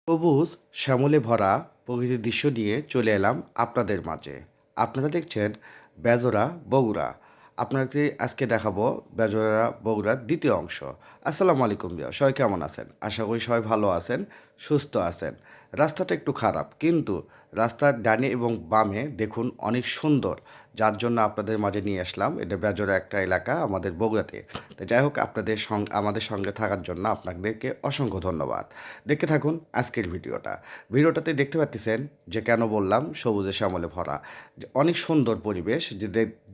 সবুজ শ্যামলে ভরা প্রকৃতির দৃশ্য নিয়ে চলে এলাম আপনাদের মাঝে। আপনারা দেখছেন বেজোড়া বগুড়া। আপনাকে আজকে দেখাবো বেজোড়া বগুড়ার দ্বিতীয় অংশ। আসসালামু আলাইকুম ভাইয়া, সবাই কেমন আছেন? আশা করি সবাই ভালো আছেন, সুস্থ আছেন। রাস্তাটা একটু খারাপ, কিন্তু রাস্তার ডানে এবং বামে দেখুন অনেক সুন্দর, যার জন্য আপনাদের মাঝে নিয়ে আসলাম। এটা বেজোড়া একটা এলাকা আমাদের বগুড়াতে। তো যাই হোক, আপনাদের আমাদের সঙ্গে থাকার জন্য আপনাদেরকে অসংখ্য ধন্যবাদ। দেখতে থাকুন আজকের ভিডিওটাতে দেখতে পাচ্ছেন যে কেন বললাম সবুজে শ্যামলে ভরা। যে অনেক সুন্দর পরিবেশ, যে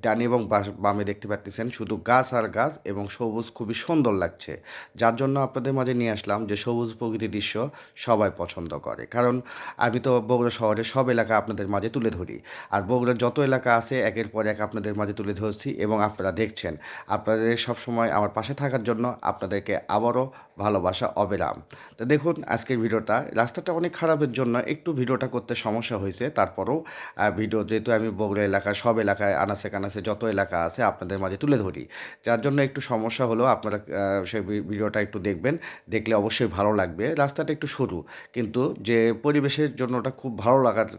ডানে এবং বামে দেখতে পাচ্ছেন শুধু গাছ আর গাছ এবং সবুজ, খুবই সুন্দর লাগছে। যার জন্য আপনাদের মাঝে নিয়ে আসলাম যে সবুজ প্রকৃতির দৃশ্য সবাই পছন্দ করে। কারণ আমি তো বগুড়া শহরের সব এলাকা আপনাদের মাঝে তুলে ধরি, আর বগুড়ার যত এলাকা আছে একের পর এক আপনাদের মাঝে তুলে ধরছি এবং আপনারা দেখছেন। আপনাদের সবসময় আমার পাশে থাকার জন্য আপনাদেরকে আবারও ভালোবাসা অবিরাম। তো দেখুন আজকের ভিডিওটা, রাস্তাটা অনেক খারাপের জন্য একটু ভিডিওটা করতে সমস্যা হয়েছে। তারপরেও ভিডিও যেহেতু আমি বগুড়া এলাকায় সব এলাকায় আনাচে কানাচে যত এলাকা আছে আপনাদের মাঝে তুলে ধরি, যার জন্য একটু সমস্যা হলেও আপনারা সেই ভিডিওটা একটু দেখবেন। দেখলে অবশ্যই ভালো লাগবে। রাস্তাটা একটু সরু, কিন্তু যে পরিবেশের জন্য ওটা খুব ভালো লাগার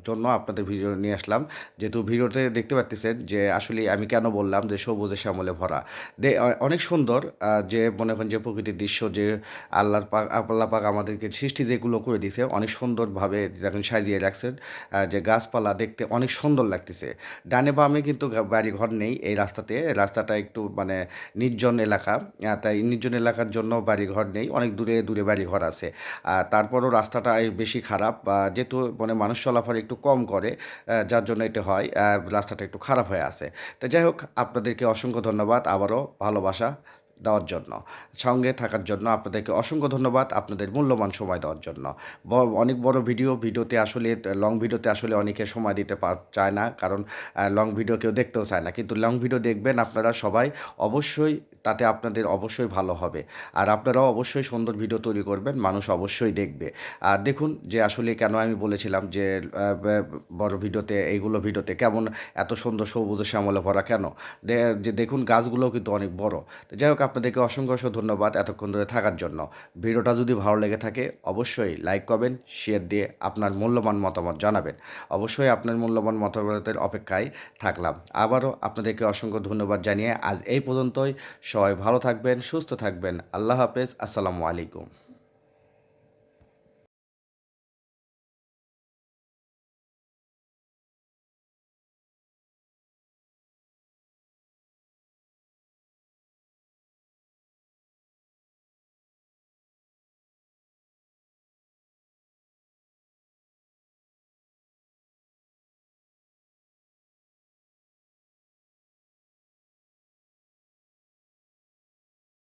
জন্য আপনাদের ভিডিও নিয়ে আসলাম। যেহেতু ভিডিওতে দেখতে পাচ্ছেন যে আসলে আমি কেন বললাম যে সবুজে শ্যামলে ভরা। অনেক সুন্দর, যে মনে করেন যে প্রকৃতির দৃশ্য, যে আল্লাহ পাক আমাদেরকে সৃষ্টি যেগুলো করে দিয়েছে অনেক সুন্দরভাবে যখন সাজিয়ে রাখছেন। যে গাছপালা দেখতে অনেক সুন্দর লাগতেছে। ডানে বামে কিন্তু বাড়িঘর নেই এই রাস্তাতে। রাস্তাটা একটু মানে নির্জন এলাকা। তাই নির্জন এলাকার জন্য বাড়িঘর নেই, অনেক দূরে দূরে বাড়িঘর আছে। তারপরও রাস্তাটা বেশি খারাপ, যেহেতু মানে মানুষ চলাফেরা একটু কম করে, যার জন্য এটা হয়, রাস্তাটা একটু খারাপ হয়ে আছে। তো যাই হোক, আপনাদেরকে অসংখ্য ধন্যবাদ আবারও ভালোবাসা দেওয়ার জন্য, সঙ্গে থাকার জন্য আপনাদেরকে অসংখ্য ধন্যবাদ, আপনাদের মূল্যবান সময় দেওয়ার জন্য। অনেক বড় ভিডিওতে আসলে লং ভিডিওতে আসলে অনেকে সময় দিতে চায় না, কারণ লং ভিডিও কেউ দেখতেও চায় না। কিন্তু লং ভিডিও দেখবেন আপনারা সবাই, অবশ্যই তাতে আপনাদের অবশ্যই ভালো হবে। আর আপনারাও অবশ্যই সুন্দর ভিডিও তৈরি করবেন, মানুষ অবশ্যই দেখবে। আর দেখুন যে আসলে কেন আমি বলেছিলাম যে বড় ভিডিওতে, এইগুলো ভিডিওতে কেমন এত সুন্দর সবুজ শ্যামলে ভরা কেন, যে দেখুন গাছগুলোও কিন্তু অনেক বড়। তো যাই হোক, আপনাদেরকে অসংখ্য ধন্যবাদ এতক্ষণ ধরে থাকার জন্য। ভিডিওটা যদি ভালো লেগে থাকে অবশ্যই লাইক করবেন, শেয়ার দিয়ে আপনার মূল্যবান মতামত জানাবেন। অবশ্যই আপনার মূল্যবান মতামতের অপেক্ষায় থাকলাম। আবারও আপনাদেরকে অসংখ্য ধন্যবাদ জানিয়ে আজ এই পর্যন্তই। সবাই ভালো থাকবেন, সুস্থ থাকবেন। আল্লাহ হাফেজ, আসসালামু আলাইকুম।